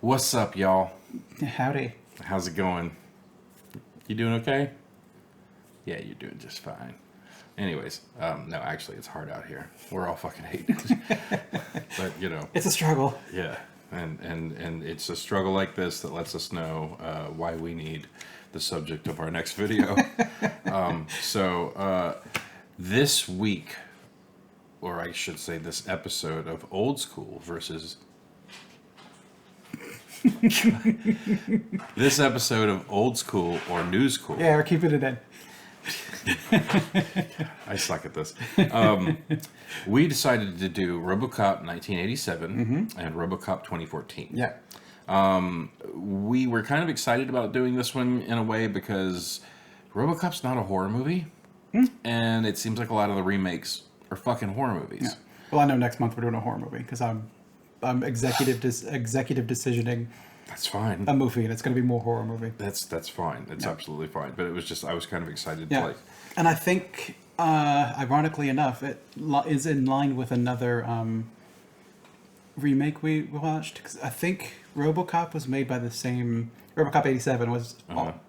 What's up, y'all? Howdy. How's it going? You doing okay? Yeah, you're doing just fine. Anyways, no, actually, it's hard out here. We're all fucking hating it. But, you know. It's a struggle. Yeah, and it's a struggle like this that lets us know why we need the subject of our next video. This week, or I should say this episode of Old School versus... This episode of Old School or New School. Yeah, we're keeping it in. I suck at this. We decided to do RoboCop 1987 and RoboCop 2014. Yeah. We were kind of excited about doing this one in a way because RoboCop's not a horror movie, and it seems like a lot of the remakes are fucking horror movies. Yeah. Well, I know next month we're doing a horror movie because I'm executive decisioning. That's fine. A movie, and it's going to be more horror movie. That's fine. It's absolutely fine. But it was just I was kind of excited to like. And I think, ironically enough, it is in line with another remake we watched. 'Cause I think RoboCop was made by the same. RoboCop 87 was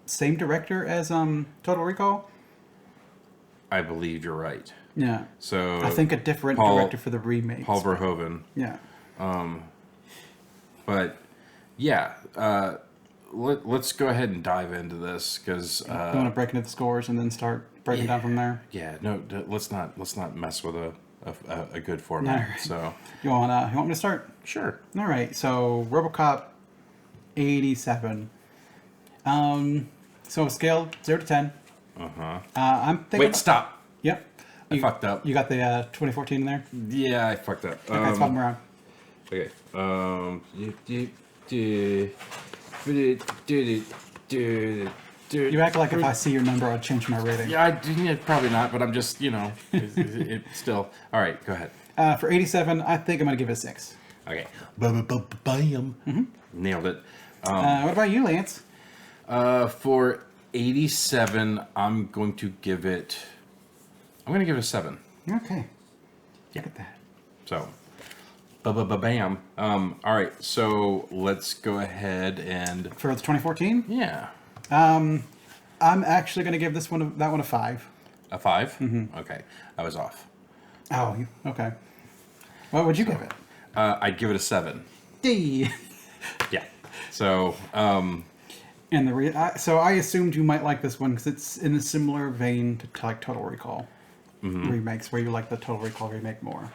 same director as Total Recall. I believe you're right. Yeah. So I think a different director for the remake. Paul Verhoeven. Yeah. But yeah, let's go ahead and dive into this because you want to break into the scores and then start breaking down from there. Yeah, no, let's not mess with a good format. Right. So you want me to start? Sure. All right. So RoboCop 87. So scale 0 to 10. I'm thinking. Wait, stop. Yep. I fucked up. You got the 2014 in there? Yeah, I fucked up. Okay, swap them around. Okay. You act like if I see your number, I'd change my rating. Yeah, probably not, but I'm just, it still. All right, go ahead. For 87, I think I'm going to give it a 6. Okay. Bam. Nailed it. What about you, Lance? For 87, I'm going to give it a 7. Okay. Look at that. So, bam. All right, so let's go ahead and... For the 2014? Yeah. I'm actually going to give that one a 5. A 5? Mm-hmm. Okay. I was off. Oh, okay. What would you give it? I'd give it a 7. D. Yeah. So, And so I assumed you might like this one because it's in a similar vein to like Total Recall remakes, where you like the Total Recall remake more.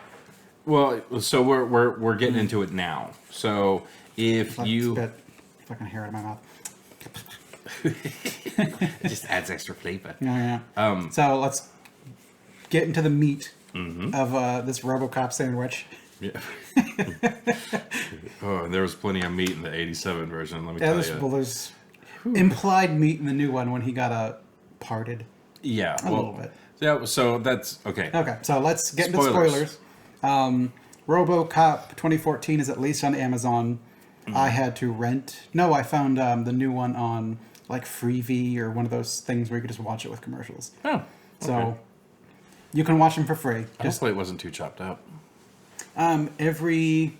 well, so we're getting into it now. So if you spit fucking hair out of my mouth. it just adds extra flavor. Yeah. So let's get into the meat of this RoboCop sandwich. Yeah. Oh, and there was plenty of meat in the 87 version. Let me tell you. Well, there's implied meat in the new one when he got parted. Yeah, a little bit. Yeah, so that's okay. Okay, so let's get into spoilers. RoboCop 2014 is at least on Amazon. I had to rent. No, I found the new one on like Freevee or one of those things where you could just watch it with commercials. Oh, okay. So you can watch them for free. Hopefully it wasn't too chopped up. Every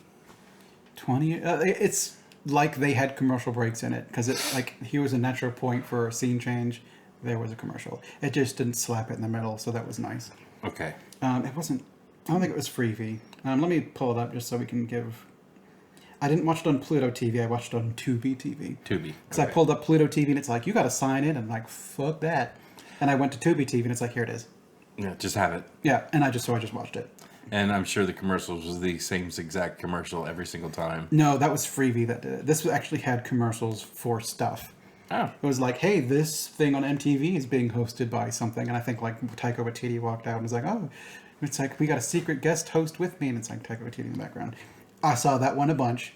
20, it's like they had commercial breaks in it because it like here was a natural point for a scene change. There was a commercial. It just didn't slap it in the middle, so that was nice. Okay. It wasn't. I don't think it was Freevee. Let me pull it up just so we can give. I didn't watch it on Pluto TV. I watched it on Tubi TV. Tubi. So I pulled up Pluto TV and it's like, you got to sign in. And I'm like, fuck that. And I went to Tubi TV and it's like, here it is. Yeah, just have it. Yeah, and I just watched it. And I'm sure the commercials was the same exact commercial every single time. No, that was Freevee that did it. This actually had commercials for stuff. Oh. It was like, hey, this thing on MTV is being hosted by something. And I think like Taika Waititi walked out and was like, oh, it's like, we got a secret guest host with me. And it's like Taika Waititi in the background. I saw that one a bunch.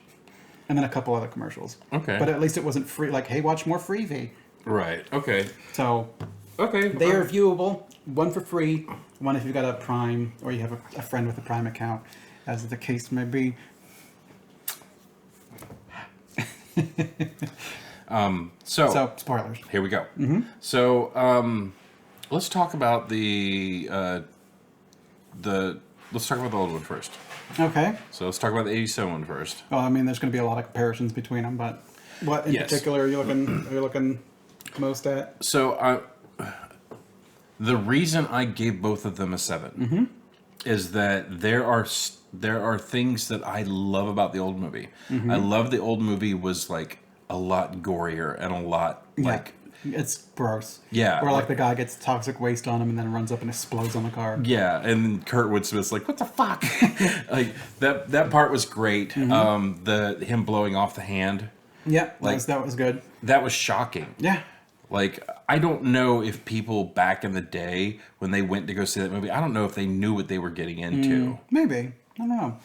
And then a couple other commercials. Okay. But at least it wasn't free. Like, hey, watch more Freevee. Right. Okay. So. Okay. They are viewable. One for free. One if you've got a Prime or you have a friend with a Prime account, as the case may be. So spoilers. Here we go. So let's talk about let's talk about the old one first. Okay. So let's talk about the 87 one first. Well, I mean, there's going to be a lot of comparisons between them, but what in Yes. particular are you looking most at? So the reason I gave both of them a 7 is that there are things that I love about the old movie. I love the old movie was like a lot gorier and a lot like It's gross. Yeah, Where like- the guy gets toxic waste on him and then runs up and explodes on the car. yeah, and Kurtwood Smith's like, what the fuck? Like that part was great. Him blowing off the hand, Yeah, Like- that was good. that was shocking. Yeah. Like, I don't know if people back in the day when they went to go see that movie, I don't know if they knew what they were getting into. Maybe. I don't know.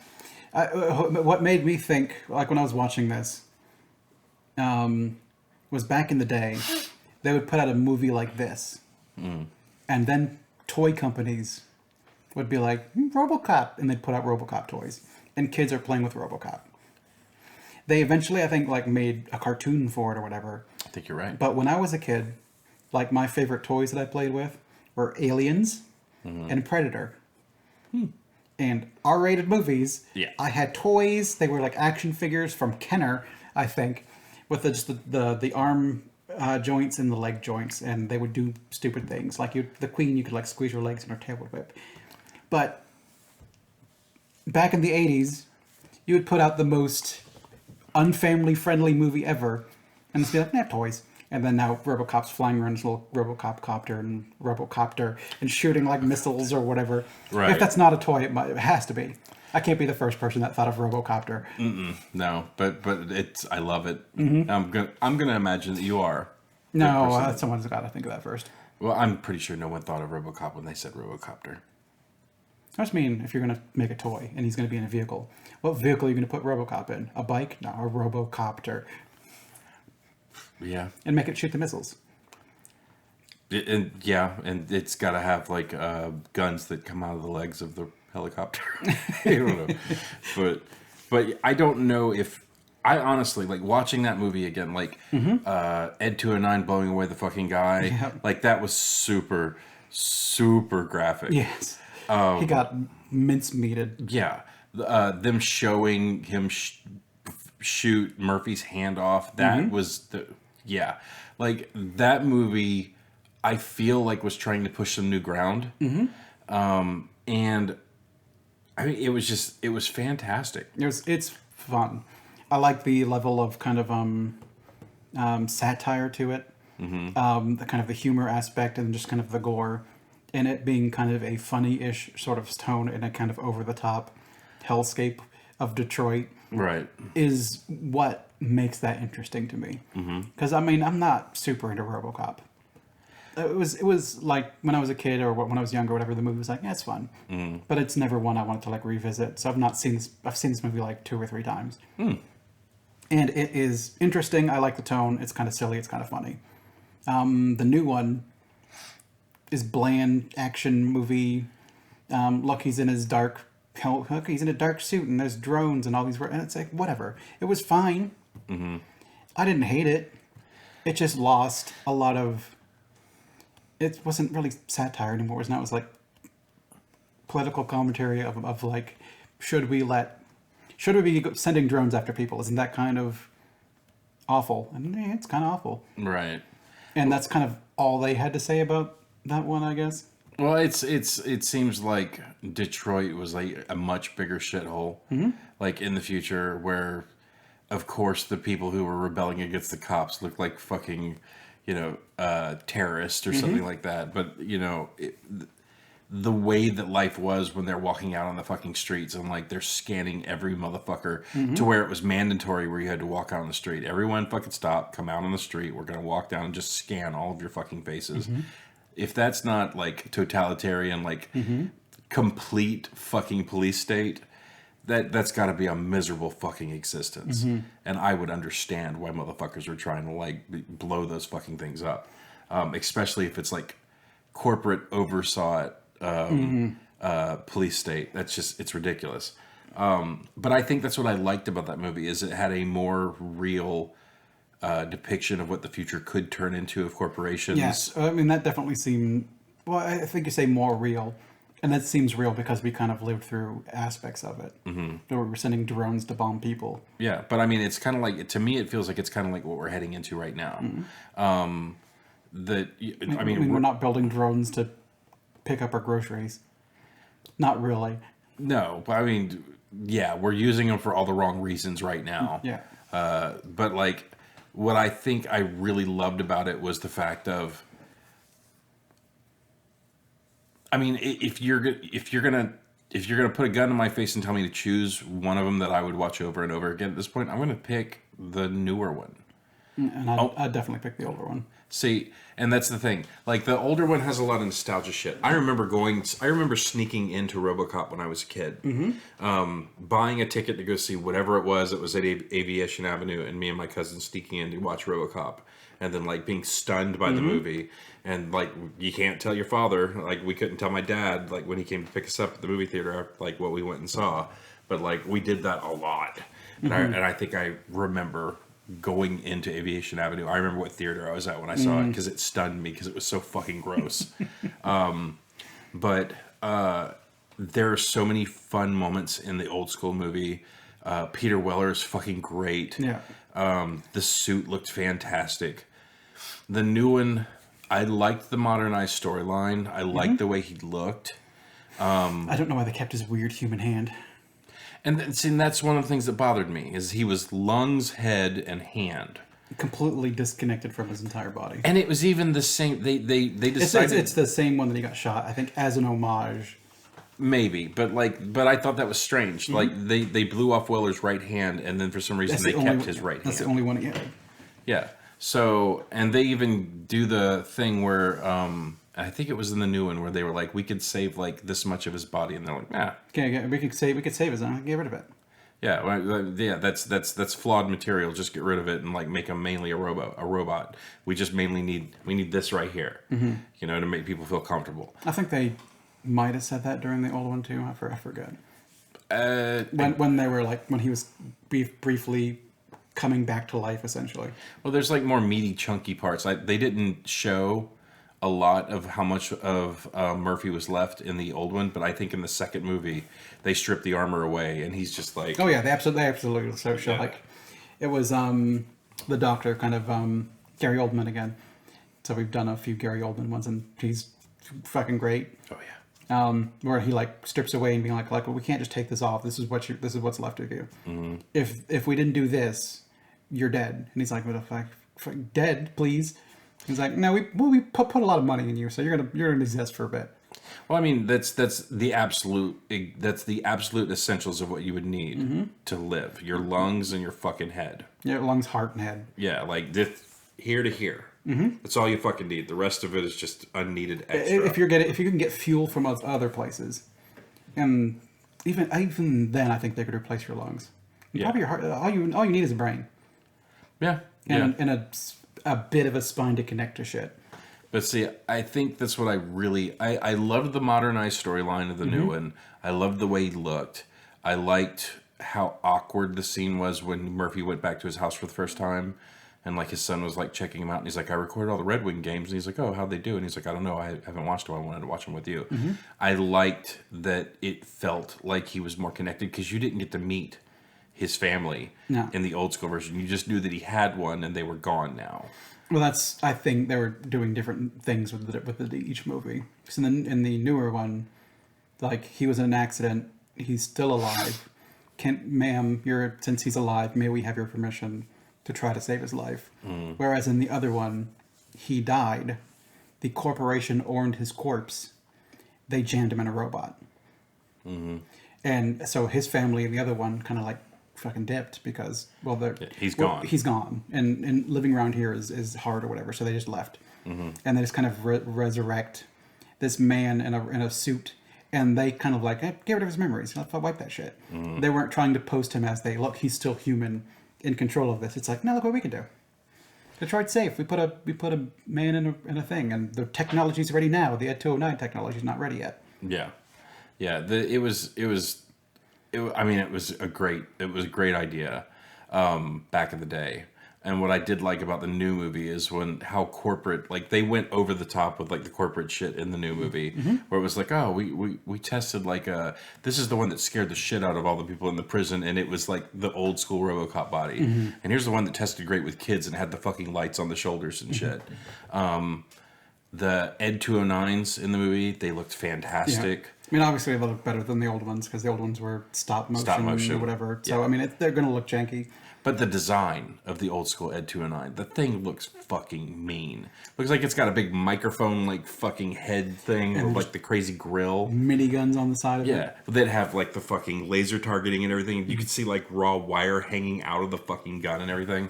What made me think, like when I was watching this, was back in the day, they would put out a movie like this. And then toy companies would be like, RoboCop. And they'd put out RoboCop toys. And kids are playing with RoboCop. They eventually, I think, like made a cartoon for it or whatever. I think you're right. But when I was a kid, like my favorite toys that I played with were Aliens and Predator. And R-rated movies. Yeah. I had toys. They were like action figures from Kenner, I think, with just the arm joints and the leg joints, and they would do stupid things. Like the Queen, you could like squeeze her legs and her tail would whip. But back in the 80s, you would put out the most unfamily-friendly movie ever, and it's be like, toys. And then now RoboCop's flying around his little RoboCop copter and RoboCopter and shooting like missiles or whatever. Right. If that's not a toy, it has to be. I can't be the first person that thought of RoboCopter. No, but I love it. I'm gonna imagine that you are. the No, person that- someone's got to think of that first. Well, I'm pretty sure no one thought of RoboCop when they said RoboCopter. I just mean if you're going to make a toy and he's going to be in a vehicle, what vehicle are you going to put RoboCop in? A bike? No, a RoboCopter. Yeah. And make it shoot the missiles. And it's got to have like guns that come out of the legs of the helicopter. I don't know, but I don't know if I honestly like watching that movie again. Like Ed 209 blowing away the fucking guy. Yeah. Like that was super graphic. Yes. He got mincemeated. Yeah, them showing him shoot Murphy's hand off. That was like that movie. I feel like was trying to push some new ground, and I mean it was fantastic. It's fun. I like the level of kind of satire to it, the kind of the humor aspect, and just kind of the gore, and it being kind of a funny-ish sort of tone in a kind of over-the-top hellscape of Detroit. Right. Is what makes that interesting to me. Because I mean, I'm not super into RoboCop. It was like when I was a kid or when I was younger, or whatever. The movie was like, yeah, it's fun, but it's never one I wanted to like revisit. So I've seen this movie like 2 or 3 times, and it is interesting. I like the tone. It's kind of silly. It's kind of funny. The new one is bland action movie. Look, he's in his dark. He's in a dark suit and there's drones and all these. And it's like whatever. It was fine. I didn't hate it. It just lost a lot of. It wasn't really satire anymore. It was like political commentary of like, should we be sending drones after people? Isn't that kind of awful? And yeah, it's kind of awful. Right. And that's kind of all they had to say about that one, I guess. Well, it seems like Detroit was like a much bigger shithole, like in the future, where, of course, the people who were rebelling against the cops looked like fucking, terrorists or something like that. But the way that life was when they're walking out on the fucking streets and like they're scanning every motherfucker to where it was mandatory where you had to walk out on the street. Everyone fucking stop, come out on the street. We're gonna walk down and just scan all of your fucking faces. If that's not like totalitarian, like complete fucking police state, that's got to be a miserable fucking existence. And I would understand why motherfuckers are trying to like blow those fucking things up, especially if it's like corporate oversaw police state. It's ridiculous. But I think that's what I liked about that movie is it had a more real depiction of what the future could turn into of corporations. Yes, I mean that definitely seemed. Well, I think you say more real. And that seems real because we kind of lived through aspects of it. Mm-hmm. Where we were sending drones to bomb people. Yeah, but I mean, it's kind of like, to me, it feels like it's kind of like what we're heading into right now. Mm-hmm. I mean, We're not building drones to pick up our groceries. Not really. no, but I mean, yeah, we're using them for all the wrong reasons right now. Yeah. But like, what I think I really loved about it was the fact of, I mean, if you're gonna put a gun in my face and tell me to choose one of them that I would watch over and over again at this point, I'm gonna pick the newer one. And I'd definitely pick the older one. See, and that's the thing. Like, the older one has a lot of nostalgia shit. I remember sneaking into RoboCop when I was a kid, buying a ticket to go see whatever it was. It was at Aviation Avenue, and me and my cousin sneaking in to watch RoboCop, and then like being stunned by the movie. And like, you can't tell your father. Like, we couldn't tell my dad. Like, when he came to pick us up at the movie theater, like what we went and saw. But like, we did that a lot, and I think I remember going into Aviation Avenue. I remember what theater I was at when I saw it because it stunned me because it was so fucking gross. But there are so many fun moments in the old school movie. Peter Weller is fucking great. Yeah. The suit looked fantastic. The new one, I liked the modernized storyline. I liked the way he looked. I don't know why they kept his weird human hand. And see, that's one of the things that bothered me, is he was lungs, head, and hand. Completely disconnected from his entire body. And it was even the same. They decided It's the same one that he got shot, I think, as an homage. Maybe, but I thought that was strange. Like, they blew off Weller's right hand, and then for some reason they kept his right hand. That's the only one he had. Yeah. So, and they even do the thing where I think it was in the new one where they were like, we could save like this much of his body, and they're like, nah. Okay, we could save his own. Get rid of it. Yeah, that's flawed material. Just get rid of it and like make him mainly a robot. We just mainly need this right here, you know, to make people feel comfortable. I think they might have said that during the old one too. I forget. When they were like, when he was briefly coming back to life, essentially. Well, there's like more meaty, chunky parts. They didn't show a lot of how much of Murphy was left in the old one, but I think in the second movie they stripped the armor away, and he's just like, oh yeah, they absolutely show like it was the Doctor, kind of Gary Oldman again. So we've done a few Gary Oldman ones, and he's fucking great. oh yeah. Where he like strips away and being like, well, we can't just take this off. This is what's left of you. Mm-hmm. If we didn't do this, you're dead. And he's like, what the fuck, dead, please. He's like, no, we put a lot of money in you, so you're gonna exist for a bit. Well, I mean, that's the absolute essentials of what you would need to live: your lungs and your fucking head. Yeah, lungs, heart, and head. Yeah, like this, here to here. Mm-hmm. That's all you fucking need. The rest of it is just unneeded extra. If you can get fuel from other places, and even then, I think they could replace your lungs. And probably your heart. All you need is a brain. Yeah, and a bit of a spine to connect to shit. But see, I think that's what I loved the modernized storyline of the new one. I loved the way he looked. I liked how awkward the scene was when Murphy went back to his house for the first time, and like his son was like checking him out, and he's like, I recorded all the Red Wing games, and he's like, oh, how'd they do? And he's like, I don't know, I haven't watched them. I wanted to watch them with you. I liked that it felt like he was more connected, because you didn't get to meet his family in the old school version. You just knew that he had one, and they were gone now. Well, I think they were doing different things with each movie. So in the newer one, like, he was in an accident, he's still alive. Ma'am, since he's alive, may we have your permission to try to save his life? Whereas in the other one, he died. The corporation owned his corpse. They jammed him in a robot. And so his family in the other one kind of like fucking dipped because, he's gone. He's gone, and living around here is hard or whatever. So they just left, and they just kind of resurrect this man in a suit, and they kind of like, get rid of his memories. Let's wipe that shit. They weren't trying to post him as he's still human, in control of this. It's like, no, look what we can do. Detroit's safe. We put a man in a thing, and the technology's ready now. The Ed 209 technology's not ready yet. Yeah. It was a great idea back in the day. And what I did like about the new movie is how corporate, like they went over the top with like the corporate shit in the new movie, where it was like, oh, we tested like this is the one that scared the shit out of all the people in the prison, and it was like the old school RoboCop body, and here's the one that tested great with kids and had the fucking lights on the shoulders and shit. The Ed 209s in the movie, they looked fantastic. Yeah. I mean, obviously they look better than the old ones because the old ones were stop motion or whatever. So I mean, they're going to look janky. But the design of the old school Ed 209, the thing looks fucking mean. Looks like it's got a big microphone, like fucking head thing, with like the crazy grill. Miniguns on the side of it. Yeah, they'd have like the fucking laser targeting and everything. You could see like raw wire hanging out of the fucking gun and everything.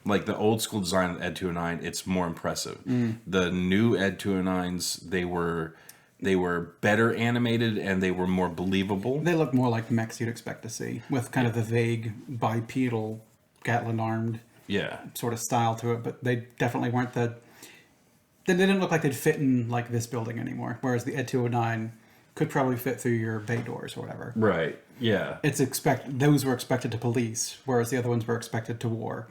Like the old school design of the Ed 209, it's more impressive. The new Ed 209s, they were better animated and they were more believable. They look more like mechs you'd expect to see, with kind of the vague bipedal Gatling armed sort of style to it, but they definitely weren't they didn't look like they'd fit in like this building anymore, whereas the Ed 209 could probably fit through your bay doors or whatever. Right, yeah. Those were expected to police, whereas the other ones were expected to war.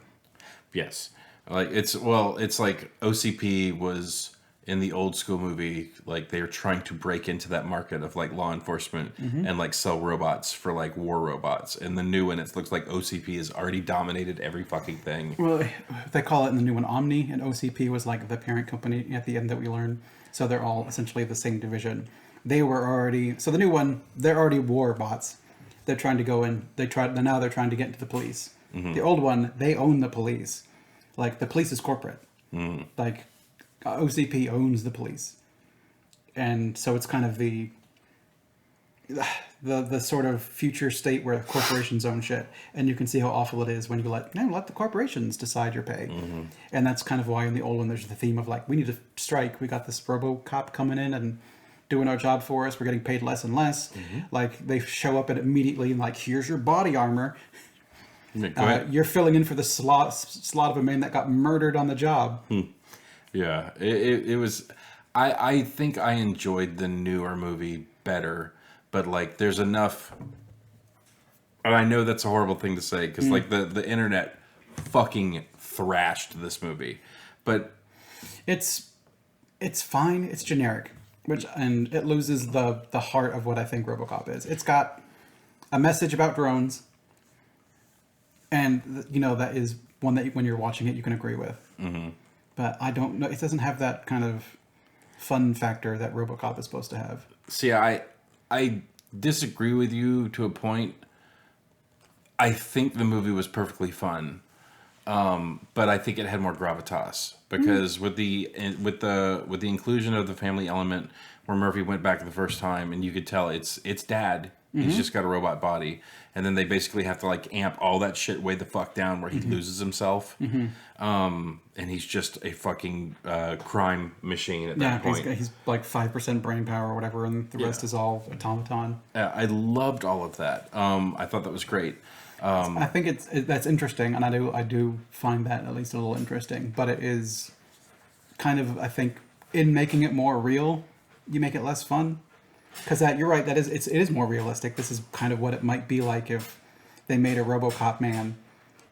Yes. Like it's like OCP was in the old school movie, like they were trying to break into that market of like law enforcement and like sell robots for like war robots. And the new one, it looks like OCP has already dominated every fucking thing. Well, they call it in the new one Omni, and OCP was like the parent company at the end that we learned. So they're all essentially the same division. So the new one, they're already war bots. They're trying to go in. Now they're trying to get into the police. The old one, they own the police. Like the police is corporate. Like OCP owns the police, and so it's kind of the sort of future state where corporations own shit, and you can see how awful it is when you let the corporations decide your pay. And that's kind of why in the old one there's the theme of like, we need to strike. We got this RoboCop coming in and doing our job for us. We're getting paid less and less. Like they show up and immediately like, here's your body armor. You're filling in for the slot of a man that got murdered on the job. Yeah, it was. I think I enjoyed the newer movie better, but like there's enough. And I know that's a horrible thing to say because like the internet fucking thrashed this movie, but it's fine. It's generic, and it loses the heart of what I think RoboCop is. It's got a message about drones, and that is one that when you're watching it you can agree with. But I don't know. It doesn't have that kind of fun factor that RoboCop is supposed to have. See, I disagree with you to a point. I think the movie was perfectly fun, but I think it had more gravitas because with the inclusion of the family element, where Murphy went back the first time, and you could tell it's dad. He's just got a robot body, and then they basically have to like amp all that shit way the fuck down where he loses himself, and he's just a fucking crime machine at that point. He's like 5% brain power or whatever, and the rest is all automaton. I loved all of that. I thought that was great. I think that's interesting, and I do find that at least a little interesting. But it is kind of, I think, in making it more real, you make it less fun. Because you're right, it is more realistic. This is kind of what it might be like if they made a RoboCop man,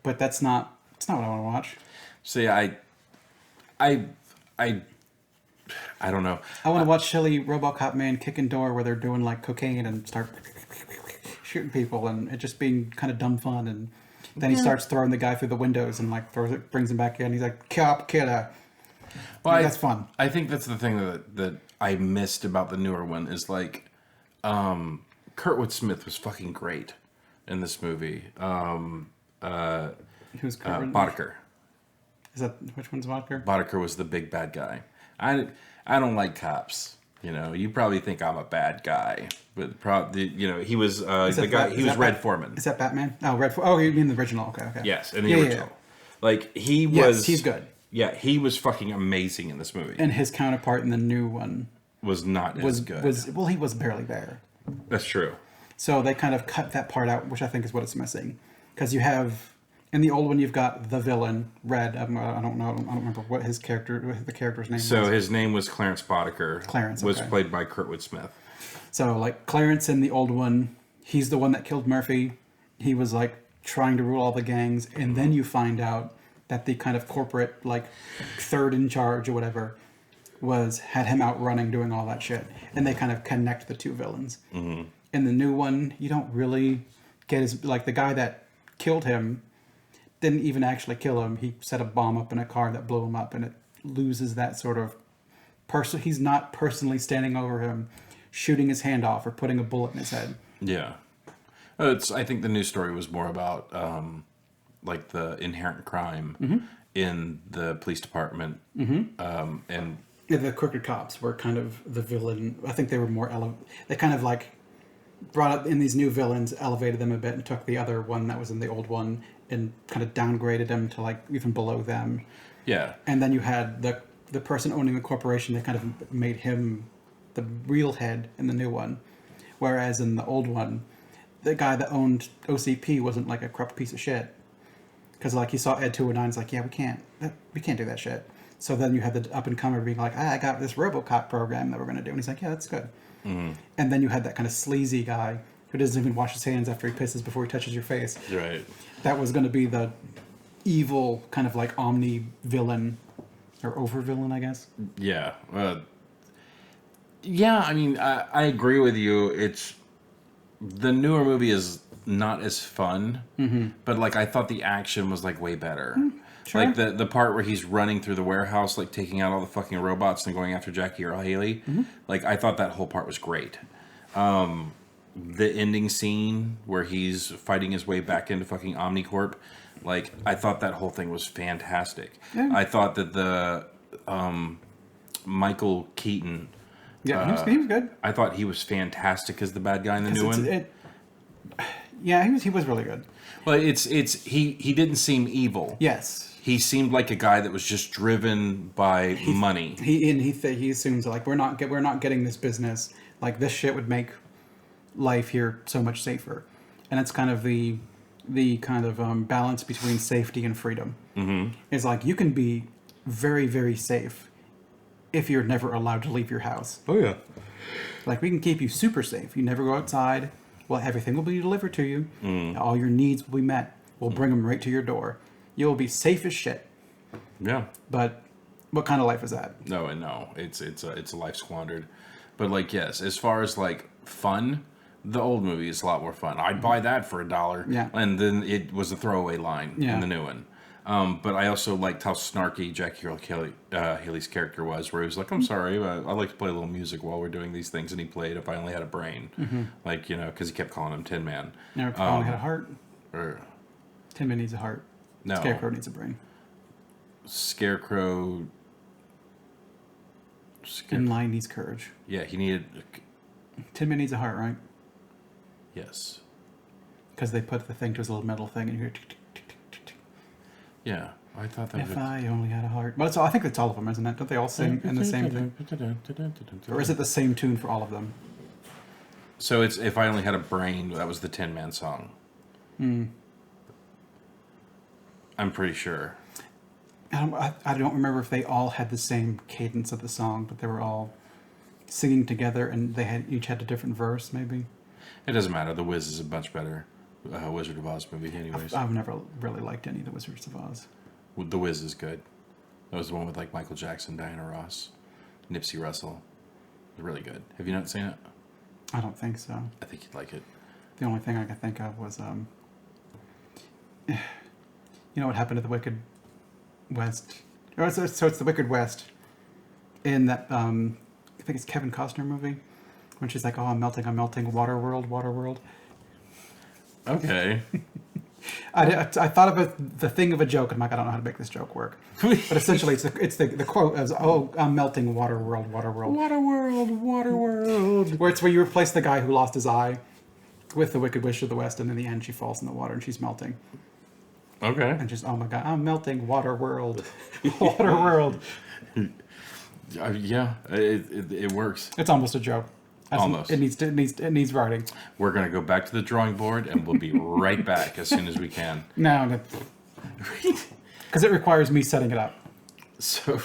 but it's not what I want to watch. See, I don't know. I want to watch silly RoboCop man kicking door where they're doing like cocaine and start shooting people, and it just being kind of dumb fun. And then he starts throwing the guy through the windows and like brings him back in. He's like, cop killer. Well, that's fun. I think that's the thing that I missed about the newer one is like, Kurtwood Smith was fucking great in this movie. Who's Kurtwood? Boddicker. Is that which one's Boddicker? Boddicker was the big bad guy. I don't like cops. You probably think I'm a bad guy, but he was the guy. He was Red Foreman. Is that Batman? Oh, Red. Oh, you mean the original? Okay. Yes, in the original. Yeah. Like he was. He's good. Yeah, he was fucking amazing in this movie. And his counterpart in the new one was not as good. He was barely there. That's true. So they kind of cut that part out, which I think is what it's missing. Because you have, in the old one, you've got the villain, Red. I don't remember what the character's name was. So his name was Clarence Boddicker. Clarence, was played by Kurtwood Smith. So, like, Clarence in the old one, he's the one that killed Murphy. He was, like, trying to rule all the gangs. And then you find out that the kind of corporate, like, third in charge or whatever had him out running, doing all that shit. And they kind of connect the two villains. Mm-hmm. In the new one, you don't really get his... Like, the guy that killed him didn't even actually kill him. He set a bomb up in a car that blew him up, and it loses that sort of... He's not personally standing over him, shooting his hand off or putting a bullet in his head. Yeah. I think the news story was more about like the inherent crime in the police department, and the crooked cops were kind of the villain. I think they were more they kind of like brought up in these new villains, elevated them a bit, and took the other one that was in the old one and kind of downgraded them to like even below them. Yeah. And then you had the person owning the corporation that kind of made him the real head in the new one, whereas in the old one, the guy that owned OCP wasn't like a corrupt piece of shit. Because like he saw Ed 209, it's like, yeah, we can't do that shit. So then you had the up and comer being like, I got this RoboCop program that we're gonna do, and he's like, yeah, that's good. Mm-hmm. And then you had that kind of sleazy guy who doesn't even wash his hands after he pisses before he touches your face. Right. That was gonna be the evil kind of like omni villain or over villain, I guess. Yeah. Yeah. I mean, I agree with you. It's the newer movie is not as fun, but like I thought the action was like way better. Sure. Like the part where he's running through the warehouse, like taking out all the fucking robots and going after Jackie Earle Haley. Like I thought that whole part was great. The ending scene where he's fighting his way back into fucking Omnicorp, like I thought that whole thing was fantastic. Yeah. I thought that the Michael Keaton. Yeah, he was good. I thought he was fantastic as the bad guy in the new one. Yeah, he was really good. Well, he didn't seem evil. Yes. He seemed like a guy that was just driven by money. He assumes like we're not getting this business. Like this shit would make life here so much safer, and it's kind of the kind of balance between safety and freedom. Mm-hmm. It's like you can be very, very safe if you're never allowed to leave your house. Oh yeah. Like we can keep you super safe. You never go outside. Well, everything will be delivered to you. All your needs will be met. We'll bring them right to your door. You'll be safe as shit. Yeah. But what kind of life is that? No, it's a life squandered. But like yes, as far as like fun, the old movie is a lot more fun. I'd buy that for $1. Yeah. And then it was a throwaway line in the new one. But I also liked how snarky Jackie Earle Haley's character was, where he was like, I'm sorry, but I like to play a little music while we're doing these things. And he played If I Only Had a Brain. Mm-hmm. Like, because he kept calling him Tin Man. If I Only Had a Heart. Or Tin Man needs a heart. No. Scarecrow needs a brain. Scarecrow... In Line needs courage. Yeah, he needed... Tin Man needs a heart, right? Yes. Because they put the thing to his little metal thing and you hear... Yeah, I thought that If I only had a heart. But I think it's all of them, isn't it? Don't they all sing in the same thing? Or is it the same tune for all of them? So it's If I Only Had a Brain, that was the Tin Man song. I'm pretty sure. I don't remember if they all had the same cadence of the song, but they were all singing together and they each had a different verse, maybe. It doesn't matter. The Wiz is a much better Wizard of Oz movie anyways. I've never really liked any of the Wizards of Oz. The Wiz is good. That was the one with like Michael Jackson, Diana Ross, Nipsey Russell. It's really good. Have you not seen it? I don't think so. I think you'd like it. The only thing I could think of was, you know what happened to the Wicked West? So it's the Wicked West in that, I think it's Kevin Costner movie, when she's like, oh, I'm melting, Waterworld. Okay. I thought of the thing of a joke, and I'm like, I don't know how to make this joke work. But essentially, it's the quote as, oh, I'm melting, Waterworld. Where it's where you replace the guy who lost his eye with the Wicked Witch of the West, and in the end, she falls in the water and she's melting. Okay. And just, oh my god, I'm melting, Waterworld. Waterworld. Yeah, it works. It's almost a joke. Almost. It needs writing. We're going to go back to the drawing board, and we'll be right back as soon as we can. No. Because it requires me setting it up. So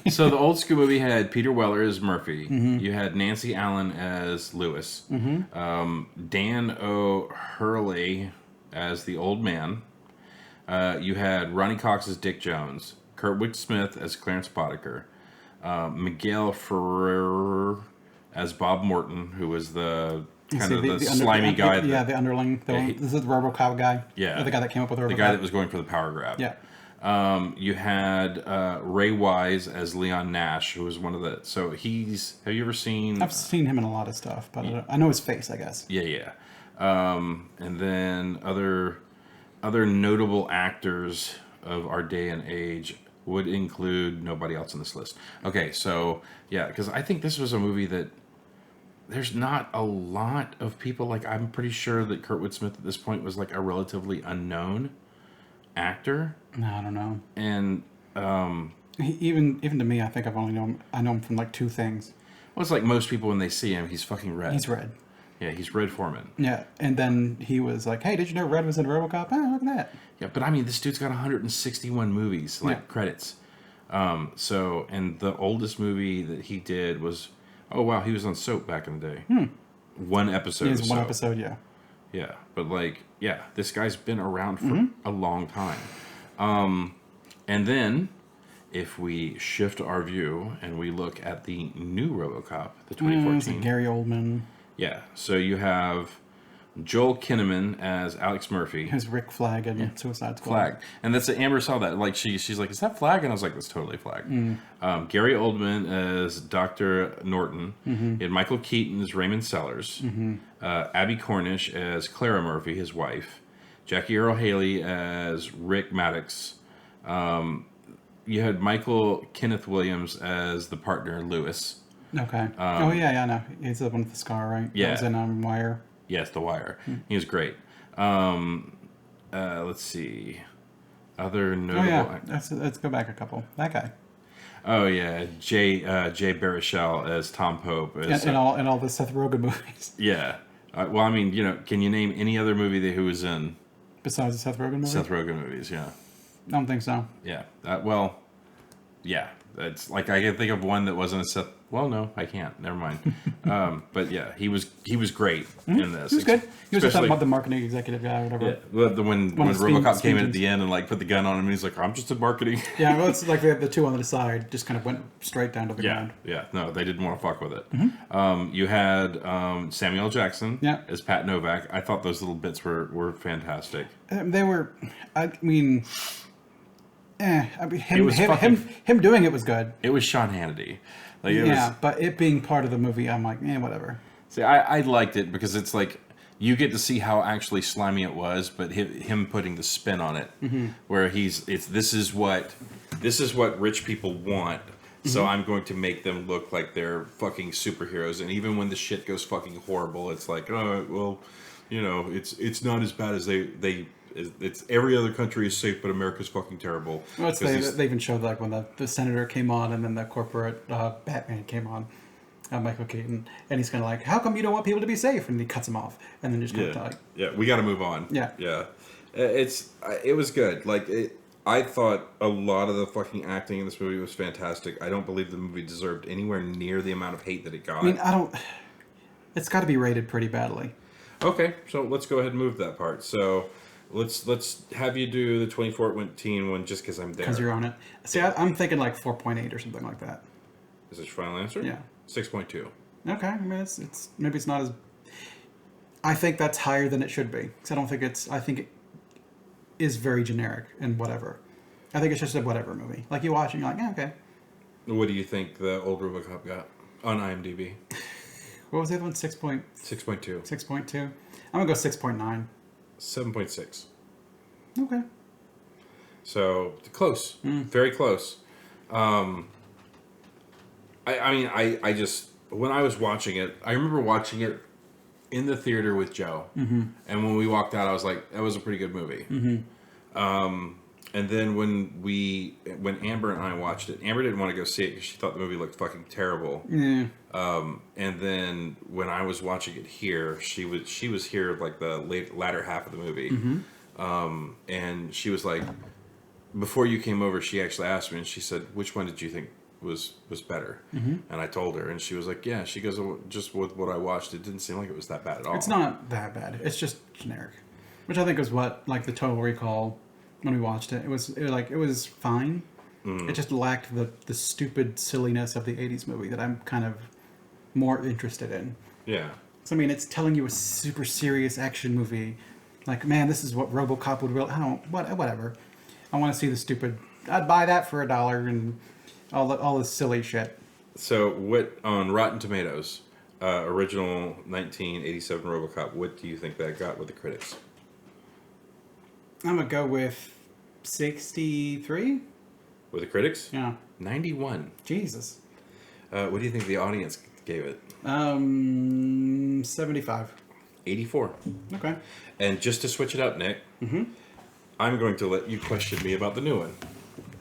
the old school movie had Peter Weller as Murphy. Mm-hmm. You had Nancy Allen as Lewis. Mm-hmm. Dan O'Hurley as the old man. You had Ronnie Cox as Dick Jones, Kurtwood Smith as Clarence Boddicker, Miguel Ferrer as Bob Morton, who was the kind of the slimy guy. The underling. This is the RoboCop guy. Yeah. Or the guy that came up with RoboCop. The guy that was going for the power grab. Yeah. You had Ray Wise as Leon Nash, who was one of the... So he's... Have you ever seen... I've seen him in a lot of stuff, but I know his face, I guess. Yeah. And then other notable actors of our day and age would include nobody else on this list. Okay, so, yeah, because I think this was a movie that there's not a lot of people... Like, I'm pretty sure that Kurtwood Smith at this point was, like, a relatively unknown actor. No, I don't know. And even to me, I think I know him from like 2 things. Well, it's like most people when they see him, he's fucking Red. He's Red. Yeah, he's Red Foreman. Yeah, and then he was like, "Hey, did you know Red was in RoboCop? Oh, look at that." Yeah, but I mean, this dude's got 161 movies, credits. So, and the oldest movie that he did was, oh wow, he was on Soap back in the day. One episode. He has one episode, yeah. Yeah, but like, yeah, this guy's been around for a long time. And then, if we shift our view and we look at the new RoboCop, the 2014. It's like Gary Oldman. Yeah, so you have Joel Kinnaman as Alex Murphy. Who's Rick Flag in Suicide Squad. Flag. And that's Amber saw that. Like she's like, is that Flag? And I was like, that's totally Flag. Gary Oldman as Dr. Norton. You had Michael Keaton as Raymond Sellers. Abby Cornish as Clara Murphy, his wife. Jackie Earle Haley as Rick Maddox. You had Michael Kenneth Williams as the partner, Lewis. Okay. I know. He's the one with the scar, right? Yeah. That was in Wire. Yes, The Wire. He was great. Let's see. Other notable... Let's go back a couple. That guy. Oh, yeah. Jay Baruchel as Tom Pope. In all the Seth Rogen movies. Yeah. Well, I mean, can you name any other movie that he was in? Besides the Seth Rogen movies? Seth Rogen movies, yeah. I don't think so. Yeah. Yeah. It's like I can think of one that wasn't a Seth... Well, no, I can't. Never mind. But yeah, he was great in this. He was good. He was just the marketing executive guy, or whatever. Yeah, when RoboCop came in at the end and like put the gun on him, and he's like, "I'm just in marketing." Yeah, well, it's like the 2 on the side just kind of went straight down to the ground. Yeah, no, they didn't want to fuck with it. You had Samuel Jackson as Pat Novak. I thought those little bits were fantastic. They were, him doing it was good. It was Sean Hannity. But it being part of the movie, I'm like, whatever. See, I liked it because it's like you get to see how actually slimy it was, but him putting the spin on it, where this is what rich people want. So I'm going to make them look like they're fucking superheroes, and even when the shit goes fucking horrible, it's like, oh well, it's not as bad as it's every other country is safe, but America's fucking terrible. Well, they even showed like when the senator came on, and then the corporate Batman came on, Michael Keaton, and he's kind of like, "How come you don't want people to be safe?" And he cuts him off, and then just kind of like, we got to move on. Yeah. It was good. I thought a lot of the fucking acting in this movie was fantastic. I don't believe the movie deserved anywhere near the amount of hate that it got. I mean, It's got to be rated pretty badly. Okay, so let's go ahead and move that part. So. Let's have you do the 2014 one just because I'm there. Because you're on it. See, I'm thinking like 4.8 or something like that. Is this your final answer? Yeah. 6.2. Okay. I mean, it's maybe it's not as... I think that's higher than it should be. Because I think it is very generic and whatever. I think it's just a whatever movie. Like you watch and you're like, yeah, okay. What do you think the old RoboCop got on IMDb? What was the other one? 6.2. 6.2. I'm going to go 6.9. 7.6. Okay. So close, very close. I just when I was watching it, I remember watching it in the theater with Joe, and when we walked out, I was like, "That was a pretty good movie." And then when Amber and I watched it, Amber didn't want to go see it because she thought the movie looked fucking terrible. Yeah. And then when I was watching it here, she was here like the latter half of the movie. And she was like, before you came over, she actually asked me, and she said, "Which one did you think was better?" And I told her, and she was like, "Yeah." She goes, "Just with what I watched, it didn't seem like it was that bad at all." It's not that bad. It's just generic, which I think is what like the Total Recall when we watched it. It was fine. It just lacked the stupid silliness of the 80s movie that I'm kind of more interested in. Yeah. So, I mean, it's telling you a super serious action movie. Like, man, this is what RoboCop would really... whatever. I want to see the stupid... I'd buy that for $1 and all this silly shit. So, what on Rotten Tomatoes, original 1987 RoboCop, what do you think that got with the critics? I'm going to go with 63? With the critics? Yeah. 91. Jesus. What do you think the audience gave it? 75. 84. Okay. And just to switch it up, Nick, I'm going to let you question me about the new one.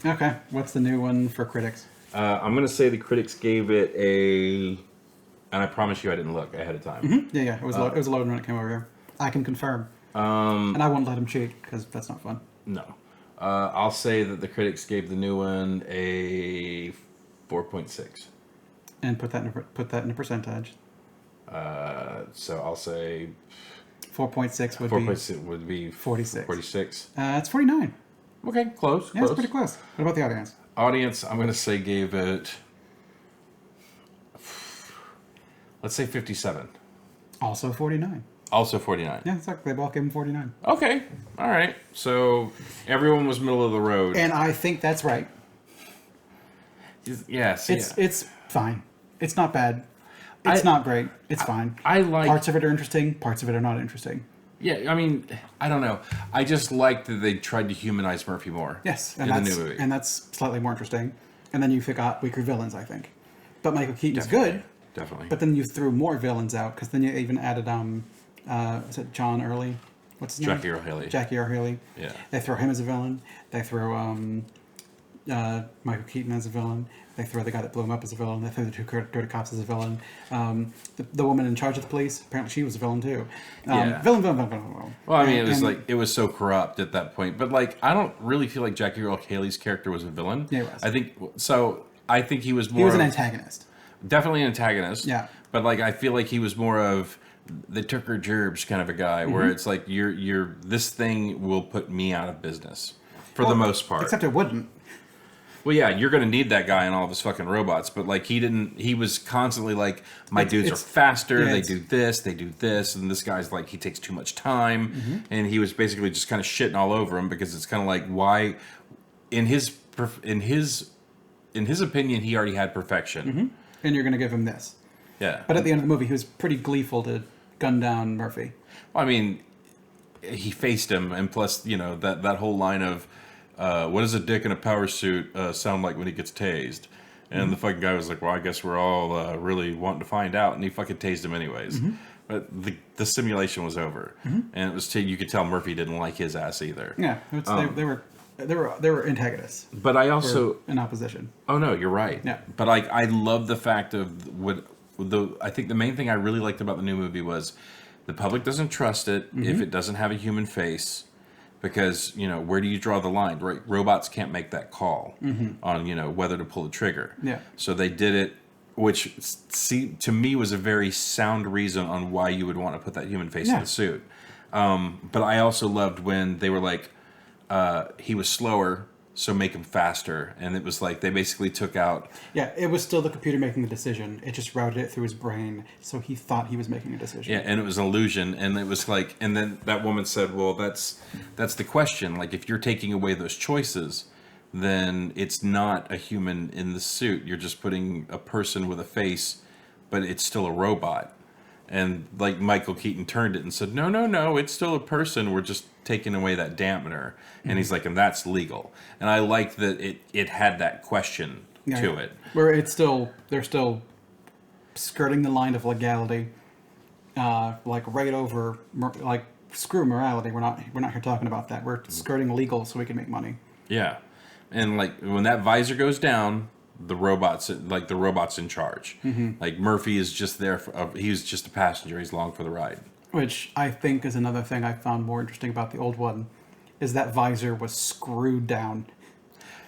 Okay. What's the new one for critics? I'm going to say the critics gave it a... And I promise you I didn't look ahead of time. Mm-hmm. Yeah. It was loaded when it came over here. I can confirm. And I won't let him cheat, because that's not fun. No. I'll say that the critics gave the new one a 4.6. And put that in a percentage. So I'll say 4.6 would 4.6 would be 46. 46. It's 49. Okay, close. Yeah, it's pretty close. What about the audience? Audience, I'm going to say gave it, let's say 57. Also 49. Also 49. Yeah, exactly. They both gave him 49. Okay, all right. So everyone was middle of the road. And I think that's right. Yes. It's fine. It's not bad. It's not great. It's fine. I like... Parts of it are interesting. Parts of it are not interesting. Yeah, I mean, I don't know. I just like that they tried to humanize Murphy more. Yes, in the new movie. And that's slightly more interesting. And then you got weaker villains, I think. But Michael Keaton's good. Definitely. But then you threw more villains out, because then you even added, is it John Early? What's his name? Jackie Earle Haley. Jackie Earle Haley. Yeah. They throw him as a villain. They throw Michael Keaton as a villain. They throw the guy that blew him up as a villain. They throw the two dirty cops as a villain. The woman in charge of the police, apparently she was a villain too. Villain. Well, I mean, it was so corrupt at that point. But, like, I don't really feel like Jackie Earle Haley's character was a villain. Yeah, he was. I think he was more... He was an antagonist. Definitely an antagonist. Yeah. But, like, I feel like he was more of the Tucker Gerbs kind of a guy, where it's like, this thing will put me out of business. For the most part. Except it wouldn't. Well, yeah, you're going to need that guy and all of his fucking robots, but, like, he was constantly like, my dudes are faster, they do this, and this guy's like, he takes too much time, and he was basically just kind of shitting all over him, because it's kind of like, why, in his opinion, he already had perfection. And you're going to give him this. Yeah. But at the end of the movie, he was pretty gleeful to gun down Murphy. Well, I mean, he faced him, and plus, that whole line of, what does a dick in a power suit sound like when he gets tased? And the fucking guy was like, well, I guess we're all really wanting to find out. And he fucking tased him anyways. But the simulation was over. And it was you could tell Murphy didn't like his ass either. Yeah, they were antagonists. But I also... in opposition. Oh, no, you're right. Yeah. But I love the fact of I think the main thing I really liked about the new movie was the public doesn't trust it if it doesn't have a human face. Because, where do you draw the line, right? Robots can't make that call on, whether to pull the trigger. Yeah. So they did it, which to me was a very sound reason on why you would want to put that human face in the suit. But I also loved when they were like, he was slower, so make him faster. And it was like they basically took out... Yeah, it was still the computer making the decision. It just routed it through his brain, so he thought he was making a decision. Yeah, and it was an illusion. And it was like... And then that woman said, well, that's the question. Like, if you're taking away those choices, then it's not a human in the suit. You're just putting a person with a face, but it's still a robot. And, like, Michael Keaton turned it and said, no, it's still a person. We're just taking away that dampener. And he's like, and that's legal. And I liked that it had that question to it. Where they're still skirting the line of legality, like right over, like, screw morality. We're not here talking about that. We're skirting legal so we can make money. Yeah. And, like, when that visor goes down... the robot's in charge. Like, Murphy is just there he's just a passenger. He's along for the ride. Which I think is another thing I found more interesting about the old one, is that visor was screwed down.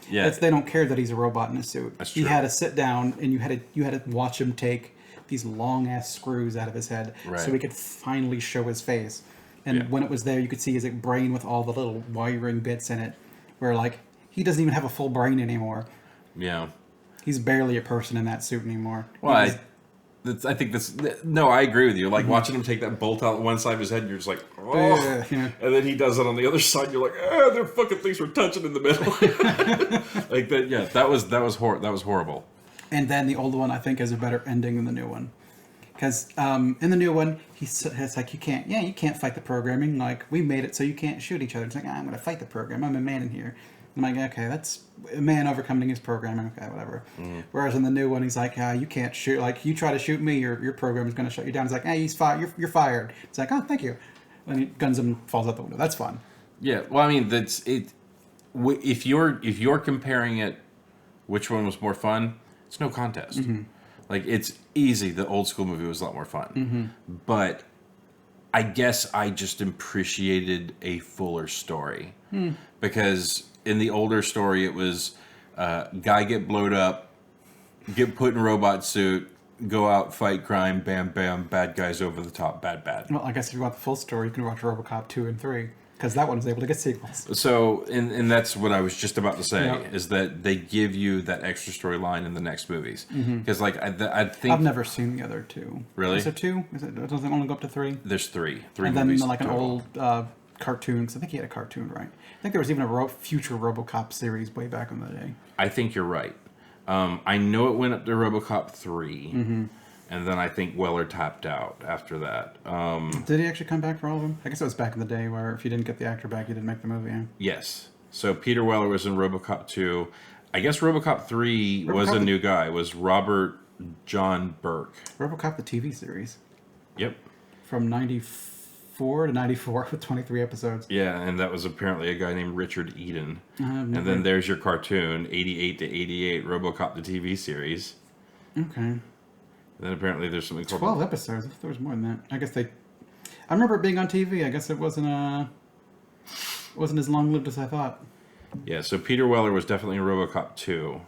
Yeah, they don't care that he's a robot in a suit. That's true. He had to sit down, and you had to watch him take these long ass screws out of his head, so he could finally show his face. And when it was there, you could see his brain with all the little wiring bits in it, where like he doesn't even have a full brain anymore. Yeah. He's barely a person in that suit anymore. Well, I think this. No, I agree with you. Like watching him take that bolt out one side of his head, you're just like, oh. Yeah. And then he does it on the other side. You're like, their fucking things were touching in the middle. Like that. Yeah, that was horrible. And then the old one, I think, has a better ending than the new one. Because in the new one, it's like, you can't fight the programming. Like, we made it so you can't shoot each other. It's like, I'm going to fight the program. I'm a man in here. I'm like, okay, that's a man overcoming his programming. Okay, whatever. Whereas in the new one, he's like, you can't shoot. Like, you try to shoot me, your program is going to shut you down. He's like, he's fired. You're fired. It's like, oh, thank you. And he guns him, falls out the window. That's fun. Yeah. Well, I mean, that's it. If you're comparing it, which one was more fun? It's no contest. Like, it's easy. The old school movie was a lot more fun. But I guess I just appreciated a fuller story. Because in the older story, it was guy get blowed up, get put in robot suit, go out, fight crime, bam, bam, bad guys over the top, bad. Well, I guess if you want the full story, you can watch RoboCop 2 and 3. Because that one was able to get sequels. So, and that's what I was just about to say, is that they give you that extra storyline in the next movies. Because, like, I think... I've never seen the other two. Really? Is it two? Does it only go up to 3? There's 3. And movies then, like, total. an old cartoon. Because I think he had a cartoon, right? I think there was even a future RoboCop series way back in the day. I think you're right. I know it went up to RoboCop 3. And then I think Weller tapped out after that. Did he actually come back for all of them? I guess it was back in the day where if you didn't get the actor back, you didn't make the movie. Yeah? Yes. So Peter Weller was in RoboCop 2. I guess RoboCop 3 was a new guy. It was Robert John Burke. RoboCop the TV series. Yep. From 94 to 94 with 23 episodes. Yeah, and that was apparently a guy named Richard Eden. And then there's your cartoon, 88 to 88, RoboCop the TV series. Okay. And then apparently there's something called... 12 episodes. I thought there was more than that. I guess I remember it being on TV. I guess it wasn't as long-lived as I thought. Yeah, so Peter Weller was definitely in RoboCop 2.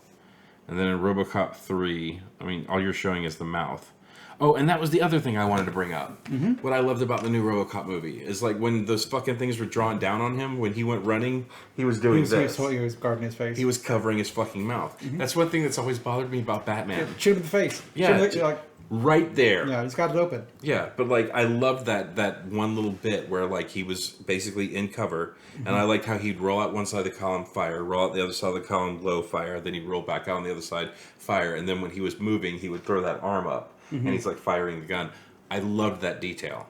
And then in RoboCop 3, I mean, all you're showing is the mouth. Oh, and that was the other thing I wanted to bring up. What I loved about the new RoboCop movie is, like, when those fucking things were drawn down on him, when he went running, he was doing this. He was guarding his face. He was covering his fucking mouth. That's one thing that's always bothered me about Batman. Shoot him in the face. Yeah, right there. Yeah, he's got it open. Yeah, but, like, I loved that one little bit where, like, he was basically in cover, and I liked how he'd roll out one side of the column, fire, roll out the other side of the column, blow, fire, then he'd roll back out on the other side, fire, and then when he was moving, he would throw that arm up, and he's, like, firing the gun. I loved that detail.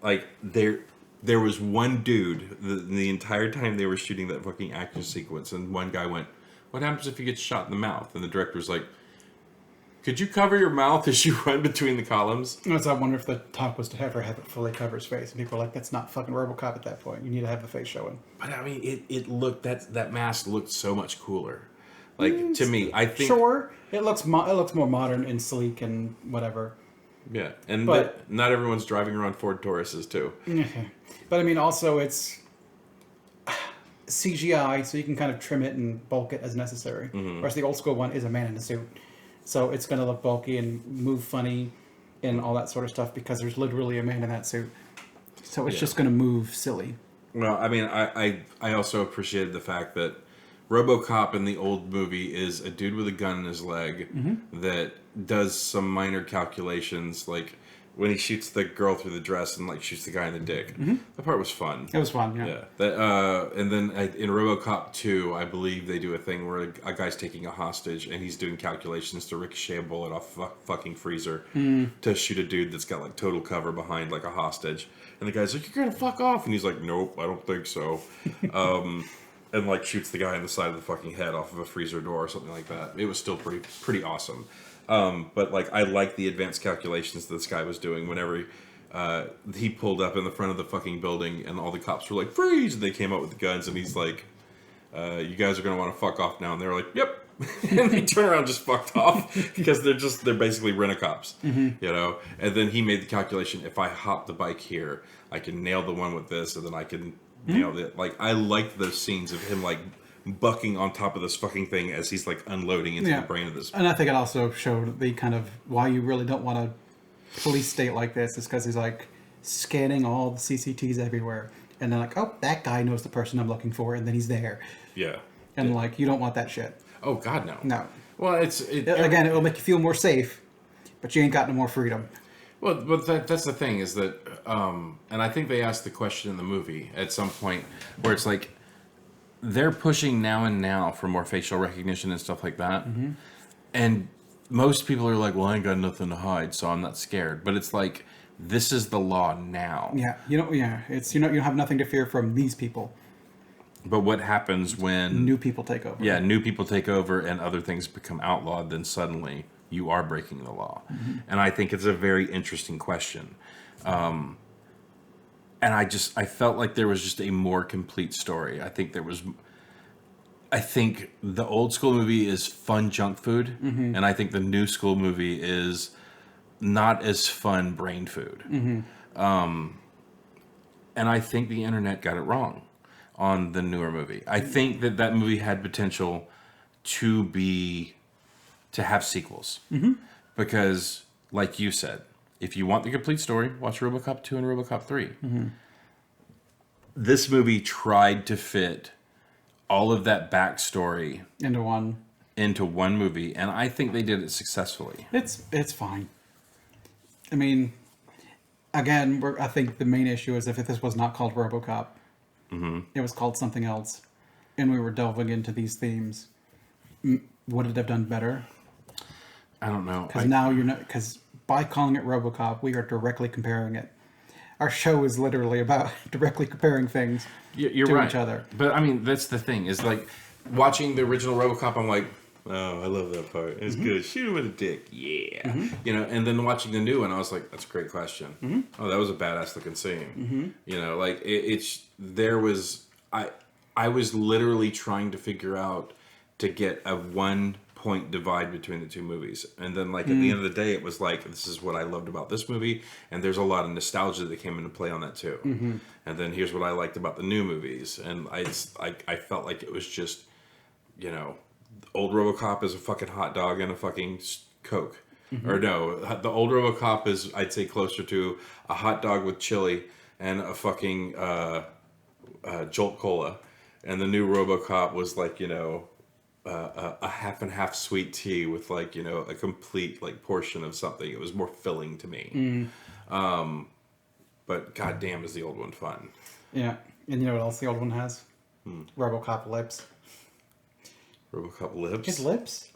Like, there was one dude, the entire time they were shooting that fucking action sequence, and one guy went, what happens if he gets shot in the mouth? And the director was like, could you cover your mouth as you run between the columns? I wonder if the talk was to have it fully cover his face. And people are like, that's not fucking RoboCop at that point. You need to have the face showing. But I mean, it looked, that mask looked so much cooler. Like, to me, I think... Sure, it looks more modern and sleek and whatever. Yeah, but not everyone's driving around Ford Tauruses, too. But I mean, also, it's CGI, so you can kind of trim it and bulk it as necessary. Whereas the old school one is a man in a suit. So it's going to look bulky and move funny and all that sort of stuff because there's literally a man in that suit. So it's just going to move silly. Well, I mean, I also appreciated the fact that RoboCop in the old movie is a dude with a gun in his leg that does some minor calculations, like when he shoots the girl through the dress and like shoots the guy in the dick. That part was fun. It was fun, yeah. Yeah. That, and then in RoboCop 2, I believe they do a thing where a guy's taking a hostage and he's doing calculations to ricochet a bullet off a fucking freezer to shoot a dude that's got like total cover behind like a hostage. And the guy's like, "You're gonna fuck off," and he's like, "Nope, I don't think so." And like shoots the guy in the side of the fucking head off of a freezer door or something like that. It was still pretty awesome. But like I like the advanced calculations that this guy was doing whenever he pulled up in the front of the fucking building and all the cops were like, "Freeze!" and they came out with the guns and he's like, "You guys are gonna want to fuck off now," and they were like, "Yep." And they turn around and just fucked off because they're basically rent-a-cops, you know. And then he made the calculation: if I hop the bike here, I can nail the one with this, and then I can nail it. Like I liked those scenes of him like bucking on top of this fucking thing as he's like unloading into the brain of this. And I think it also showed the kind of why you really don't want a police state like this is because he's like scanning all the CCTVs everywhere, and they're like, oh, that guy knows the person I'm looking for, and then he's there. Yeah. And like, you don't want that shit. Oh God, no. No. Well, again, it'll make you feel more safe, but you ain't got no more freedom. Well, but that's the thing is that, and I think they asked the question in the movie at some point where it's like they're pushing now for more facial recognition and stuff like that, and most people are like, "Well, I ain't got nothing to hide, so I'm not scared." But it's like this is the law now. Yeah, it's you have nothing to fear from these people. But what happens when new people take over? Yeah, new people take over and other things become outlawed, then suddenly you are breaking the law. And I think it's a very interesting question. And I felt like there was just a more complete story. I think the old school movie is fun junk food, and I think the new school movie is not as fun brain food. And I think the internet got it wrong on the newer movie. I think that movie had potential to have sequels. Because, like you said, if you want the complete story, watch RoboCop 2 and RoboCop 3. This movie tried to fit all of that backstory into one movie, and I think they did it successfully. It's fine. I mean, again, I think the main issue is if this was not called RoboCop, it was called something else, and we were delving into these themes, would it have done better? I don't know. Because now because by calling it RoboCop, we are directly comparing it. Our show is literally about directly comparing things to each other. But I mean, that's the thing is like watching the original RoboCop. I'm like, oh, I love that part. It's good. Shoot him with a dick, yeah. And then watching the new one, I was like, that's a great question. Oh, that was a badass looking scene. Like I was literally trying to figure out to get a 1 point divide between the two movies, and then like at the end of the day, it was like, this is what I loved about this movie, and there's a lot of nostalgia that came into play on that too. And then here's what I liked about the new movies, and I felt like it was just, old RoboCop is a fucking hot dog and a fucking Coke. Or no, the old RoboCop is, I'd say, closer to a hot dog with chili and a fucking Jolt Cola, and the new RoboCop was like a half and half sweet tea with like a complete like portion of something. It was more filling to me. But goddamn, is the old one fun? Yeah, and you know what else the old one has? RoboCop lips. RoboCop lips. His lips.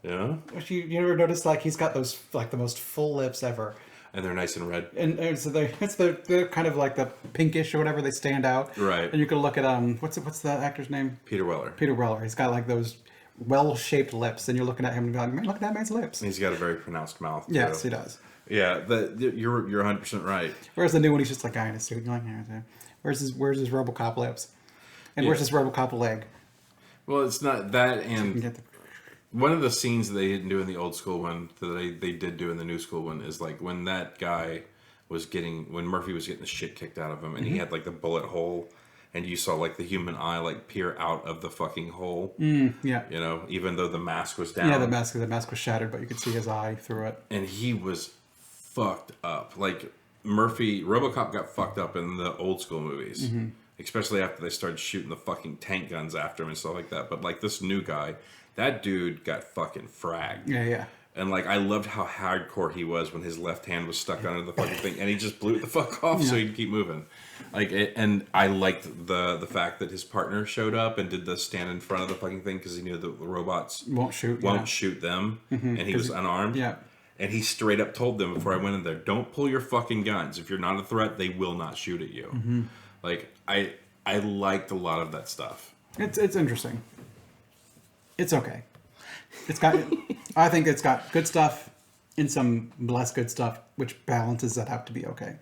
Yeah. You ever notice like he's got those like the most full lips ever. And they're nice and red. And so they're kind of like the pinkish or whatever. They stand out. Right. And you can look at what's the actor's name? Peter Weller. Peter Weller. He's got like those well-shaped lips, and you're looking at him and be like, man, look at that man's lips. And he's got a very pronounced mouth. Yes, he does. Yeah, you're 100% right. Whereas the new one, he's just like a guy in a suit. You're like, where's his RoboCop lips? And where's his RoboCop leg? Well, it's not that, and one of the scenes that they didn't do in the old school one that they did do in the new school one is like when that guy when Murphy was getting the shit kicked out of him, and he had like the bullet hole, and you saw like the human eye like peer out of the fucking hole. Yeah. Even though the mask was down. Yeah, the mask was shattered, but you could see his eye through it. And he was fucked up. Like RoboCop got fucked up in the old school movies. Especially after they started shooting the fucking tank guns after him and stuff like that. But like this new guy, that dude got fucking fragged. Yeah. And like I loved how hardcore he was when his left hand was stuck under the fucking thing, and he just blew it the fuck off so he'd keep moving. And I liked the fact that his partner showed up and did the stand in front of the fucking thing because he knew the robots won't shoot them, and he was unarmed. Yeah. And he straight up told them before I went in there, don't pull your fucking guns. If you're not a threat, they will not shoot at you. Like, I liked a lot of that stuff. It's interesting. It's okay. I think it's got good stuff and some less good stuff, which balances that out to be okay.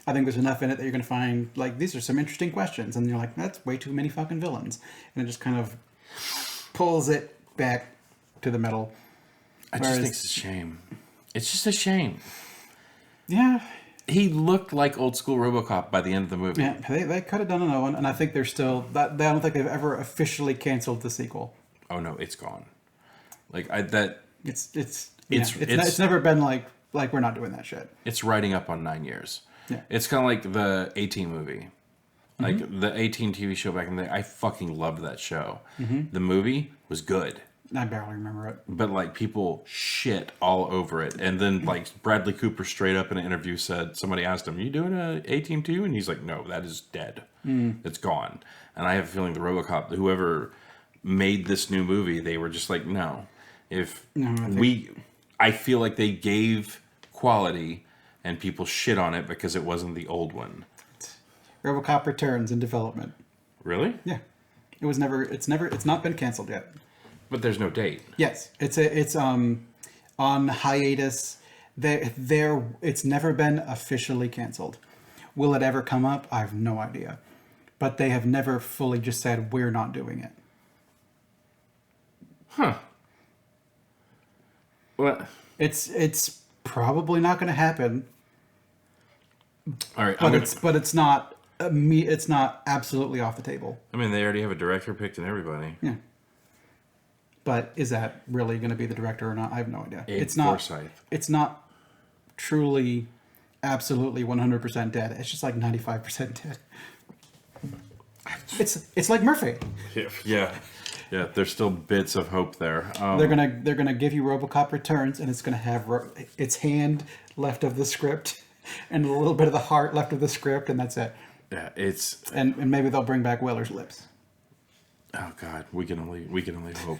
I think there's enough in it that you're going to find, like, these are some interesting questions. And you're like, that's way too many fucking villains. And it just kind of pulls it back to the middle. I just think it's a shame. It's just a shame. Yeah. He looked like old school RoboCop by the end of the movie. Yeah, they could have done another one, and I think they're still. I don't think they've ever officially canceled the sequel. Oh no, it's gone. Like It's never been like we're not doing that shit. It's riding up on 9 years. Yeah. It's kind of like the A-Team movie. Like the A-Team TV show back in the day, I fucking loved that show. The movie was good. I barely remember it. But like people shit all over it, and then like Bradley Cooper straight up in an interview said, somebody asked him, "You doing a A-Team too?" And he's like, "No, that is dead. It's gone." And I have a feeling the RoboCop, whoever made this new movie, they were just like, "No, I feel like they gave quality, and people shit on it because it wasn't the old one." RoboCop Returns in development. Really? Yeah, it's not been canceled yet. But there's no date. Yes, it's on hiatus. It's never been officially canceled. Will it ever come up? I have no idea. But they have never fully just said we're not doing it. Huh. Well, It's probably not going to happen. all right. But it's not absolutely off the table. I mean, they already have a director picked and everybody. Yeah. But is that really going to be the director or not? I have no idea. It's not. Forsyth. It's not truly, absolutely 100% dead. It's just like 95% dead. It's like Murphy. Yeah. There's still bits of hope there. They're gonna give you RoboCop Returns, and it's gonna have its hand left of the script, and a little bit of the heart left of the script, and that's it. Yeah, and maybe they'll bring back Weller's lips. Oh God, we can only hope.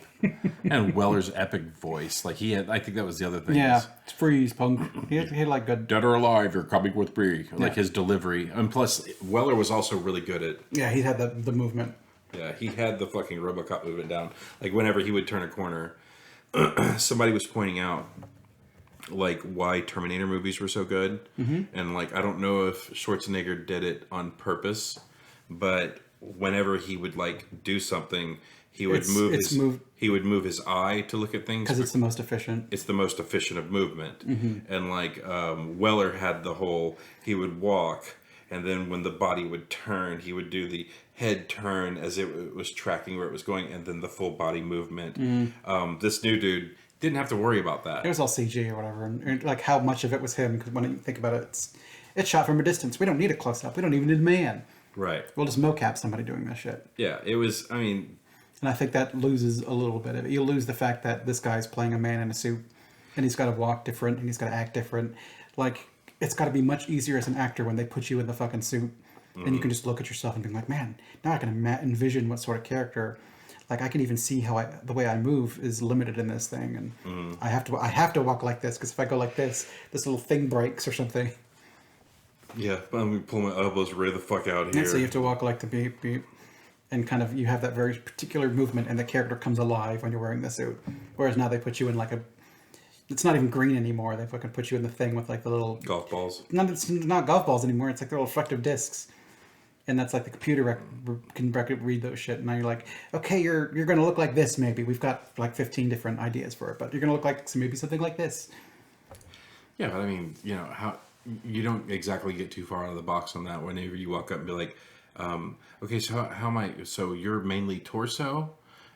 And Weller's epic voice, like I think that was the other thing. Yeah, it's freeze punk. He had like good. Dead or alive, you're coming with me. Like his delivery, and plus Weller was also really good at. Yeah, he had the movement. Yeah, he had the fucking RoboCop movement down. Like whenever he would turn a corner, somebody was pointing out like why Terminator movies were so good, and like I don't know if Schwarzenegger did it on purpose, but whenever he would like do something, he would he would move his eye to look at things because it's the most efficient. It's the most efficient of movement, and like Weller had the whole he would walk, and then when the body would turn, he would do the head turn as it was tracking where it was going, and then the full body movement. This new dude didn't have to worry about that. It was all CG or whatever, and like how much of it was him? Because when you think about it, it's shot from a distance. We don't need a close up. We don't even need a man. Right. We'll just mocap somebody doing this shit. Yeah, it was. I mean, and I think that loses a little bit of it. You lose the fact that this guy's playing a man in a suit, and he's got to walk different, and he's got to act different. Like it's got to be much easier as an actor when they put you in the fucking suit, and you can just look at yourself and be like, man, now I can envision what sort of character. Like I can even see how the way I move is limited in this thing, and I have to walk like this because if I go like this little thing breaks or something. Yeah, but let me pull my elbows right the fuck out here. Yeah, so you have to walk like the beep beep, and kind of you have that very particular movement, and the character comes alive when you're wearing the suit. Whereas now they put you in like it's not even green anymore. They fucking put you in the thing with like the little golf balls. No, it's not golf balls anymore. It's like the little reflective discs, and that's like the computer can read those shit. And now you're like, okay, you're gonna look like this. Maybe we've got like 15 different ideas for it, but you're gonna look like maybe something like this. Yeah, but I mean, how. You don't exactly get too far out of the box on that whenever you walk up and be like, okay, so how am I, so you're mainly torso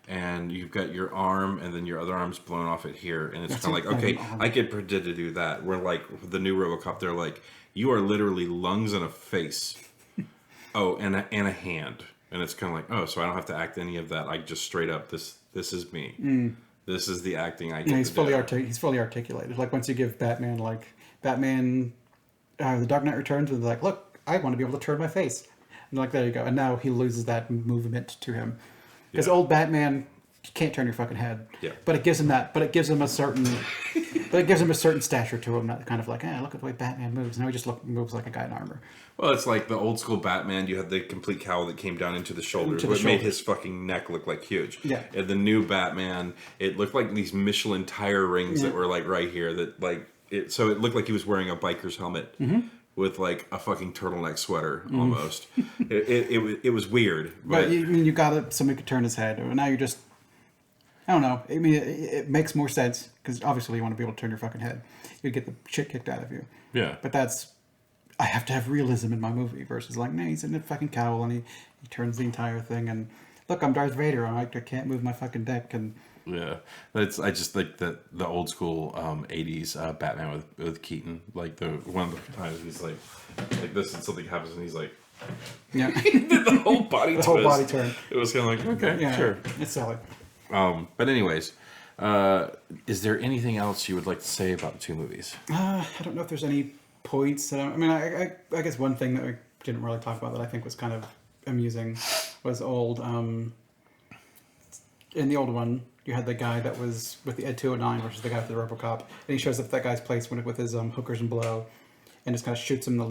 and you've got your arm and then your other arm's blown off at here. And it's kind of like, okay, I could predict to do that. We're like the new RoboCop, they're like, you are literally lungs and a face. Oh, and a hand. And it's kind of like, oh, so I don't have to act any of that. I just straight up, this is me. This is the acting I get. He's fully articulated. Like once you give Batman, The Dark Knight Returns, and they're like, look, I want to be able to turn my face. And like, there you go. And now he loses that movement to him. Because old Batman can't turn your fucking head. Yeah. But it gives him a certain stature to him that kind of like, look at the way Batman moves. Now he just moves like a guy in armor. Well, it's like the old school Batman. You had the complete cowl that came down into the shoulders, which made his fucking neck look like huge. Yeah. And the new Batman, it looked like these Michelin tire rings that were like right here that like, so it looked like he was wearing a biker's helmet with like a fucking turtleneck sweater almost. It was weird. But you got it. Somebody could turn his head, and now you're just. I don't know. I mean, it makes more sense because obviously you want to be able to turn your fucking head. You'd get the shit kicked out of you. Yeah. But I have to have realism in my movie versus like, no, he's in a fucking cowl and he turns the entire thing and look, I'm Darth Vader. I can't move my fucking dick. And Yeah, I just like the old school '80s Batman with Keaton. Like the one of the times he's like this, and something happens, and he's like, yeah, he did the whole body the twist. whole body turn. It was kind of like, okay, Yeah, sure. it's silly. But anyways, is there anything else you would like to say about the two movies? I don't know if there's any points that I mean, I guess one thing that we didn't really talk about that I think was kind of amusing was old. In the old one, you had the guy that was with the Ed 209 versus the guy with the RoboCop, and he shows up at that guy's place with his hookers and blow, and just kind of shoots him in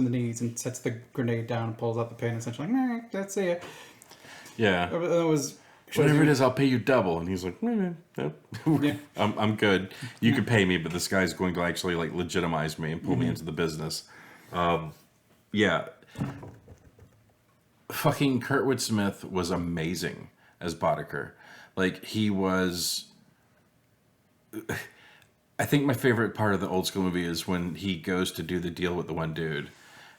the knees and sets the grenade down and pulls out the pin and essentially like, that's it. Yeah. That was. Whatever it is, I'll pay you double. And he's like, no. Yeah. I'm good. You can pay me, but this guy's going to actually like legitimize me and pull me into the business. Yeah. Fucking Kurtwood Smith was amazing as Boddicker. Like, he was... I think my favorite part of the old school movie is when he goes to do the deal with the one dude.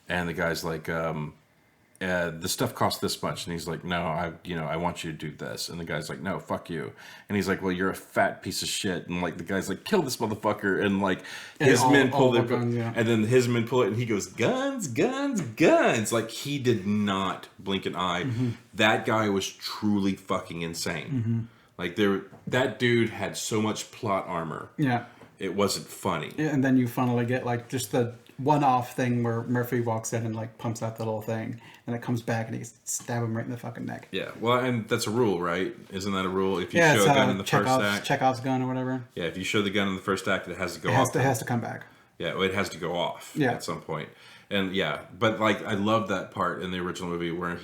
And the guy's like, the stuff costs this much. And he's like, no, I want you to do this. And the guy's like, no, fuck you. And he's like, well, you're a fat piece of shit. And like, the guy's like, kill this motherfucker. And like, his men pull it. And then his men pull it. And he goes, guns, guns, guns. Like, he did not blink an eye. Mm-hmm. That guy was truly fucking insane. Mm-hmm. Like, that dude had so much plot armor. Yeah. It wasn't funny. Yeah, and then you finally get like just the one-off thing where Murphy walks in and like pumps out the little thing, and it comes back and he stab him right in the fucking neck. Yeah, well, and that's a rule, right? Isn't that a rule? If you show a gun in the first act, Chekhov's gun or whatever. Yeah, if you show the gun in the first act, it has to go off. It has to come back. Yeah, well, it has to go off at some point. And yeah, but like I love that part in the original movie where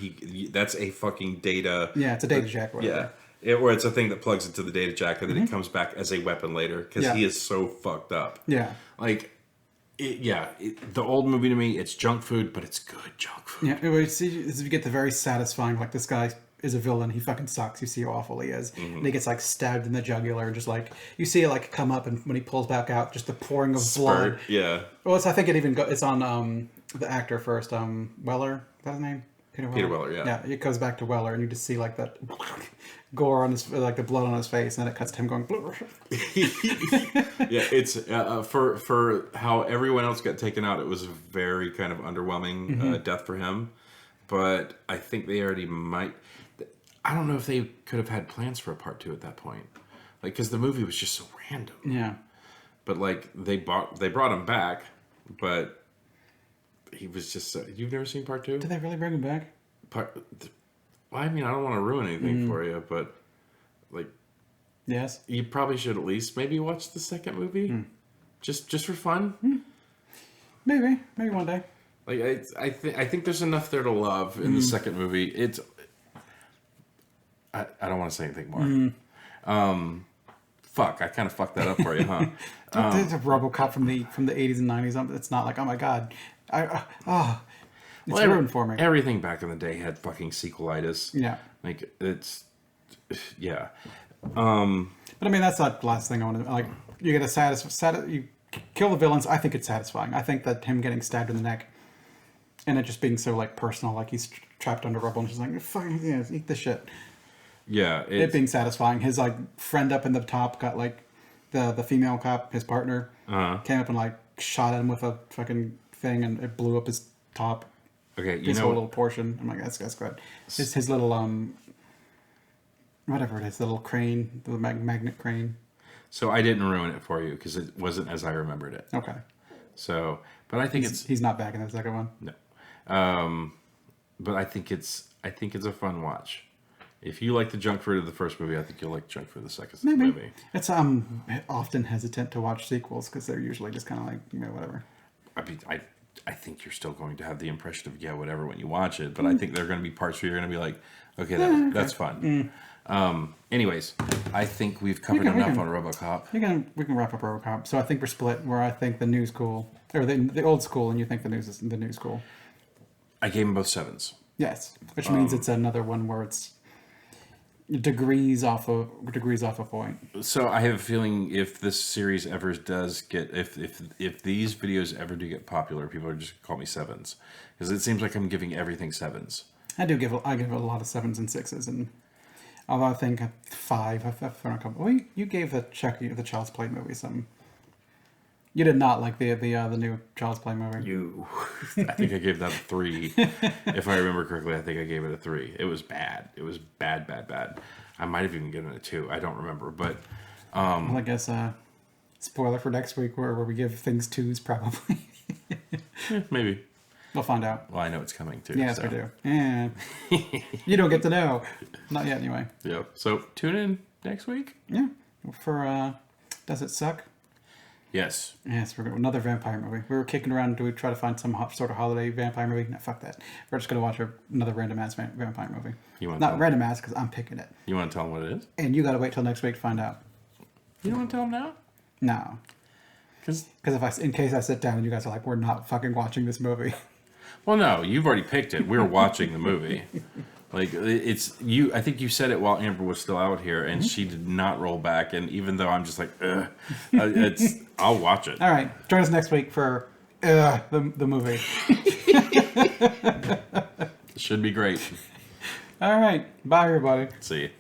that's a fucking data. Yeah, it's a data jack. Or whatever. Yeah. Or it's a thing that plugs into the data jack and then it comes back as a weapon later because he is so fucked up. Yeah. Like, the old movie to me, it's junk food, but it's good junk food. Yeah, you get the very satisfying, like, this guy is a villain, he fucking sucks, you see how awful he is. Mm-hmm. And he gets, like, stabbed in the jugular and just, like, you see it, like, come up and when he pulls back out, just the pouring of blood. Yeah. Well, I think it's on the actor first, Weller, is that his name? Peter Weller, yeah. Yeah, it goes back to Weller, and you just see like that gore on his, like the blood on his face, and then it cuts to him going. Yeah, it's for how everyone else got taken out. It was a very kind of underwhelming death for him, but I think they already might. I don't know if they could have had plans for a part 2 at that point, like because the movie was just so random. Yeah, but like they brought him back, but. He was just... you've never seen part 2? Did they really bring him back? Well, I mean, I don't want to ruin anything for you, but... like... Yes? You probably should at least maybe watch the second movie. Just for fun. Maybe one day. Like, I think there's enough there to love in the second movie. It's... I don't want to say anything more. Fuck, I kind of fucked that up for you, huh? There's a RoboCop from the 80s and 90s. It's not like, oh my god... it's ruined for me. Everything back in the day had fucking sequelitis. Yeah. Like, it's... Yeah. But I mean, that's not the last thing I want to... Like, you get you kill the villains. I think it's satisfying. I think that him getting stabbed in the neck and it just being so, like, personal, like he's trapped under rubble and just like, fucking, yeah, eat this shit. Yeah. It being satisfying. His, like, friend up in the top got, like, the female cop, his partner, came up and, like, shot at him with a fucking... thing and it blew up his top. Okay, his whole little portion. I'm like, that's good. His little whatever it is, the little crane, the magnet crane. So I didn't ruin it for you because it wasn't as I remembered it. Okay. So, but I think he's not back in the second one. No. But I think it's a fun watch. If you like the junk food of the first movie, I think you'll like junk food of the second movie. It's often hesitant to watch sequels because they're usually just kind of like whatever. I mean, I think you're still going to have the impression of whatever when you watch it, but I think there are going to be parts where you're going to be like, okay, that's fun. Anyways, I think we've covered enough on RoboCop. We can wrap up RoboCop. So I think we're split. Where I think the new school or the old school, and you think the new school. I gave them both 7s. Yes, which means it's another one where it's degrees off a point. So I have a feeling if this series ever does get if these videos ever do get popular, people are just gonna call me 7s because it seems like I'm giving everything 7s. I give it a lot of 7s and 6s, and although I think 5, I've thrown a couple. Well, you gave the Child's Play movie some. You did not like the new Child's Play movie. I think I gave that a 3. If I remember correctly, I think I gave it a 3. It was bad. It was bad, bad, bad. I might have even given it a 2. I don't remember, but Well, I guess spoiler for next week where we give things 2s probably. maybe. We'll find out. Well, I know it's coming too. Yes, so. we do. Yeah. You don't get to know. Not yet, anyway. Yeah. So tune in next week. Yeah. For Does It Suck? Yes. Yes, we're going another vampire movie. We were kicking around. Do we try to find some sort of holiday vampire movie? No, fuck that. We're just going to watch another random ass vampire movie. Not random ass because I'm picking it. You want to tell them what it is? And you got to wait till next week to find out. You don't want to tell them now? No. Because in case I sit down and you guys are like, we're not fucking watching this movie. Well, no, you've already picked it. We're watching the movie. Like, it's you. I think you said it while Amber was still out here, and she did not roll back. And even though I'm just like, I'll watch it. All right, join us next week for the movie. It should be great. All right, bye everybody. See you.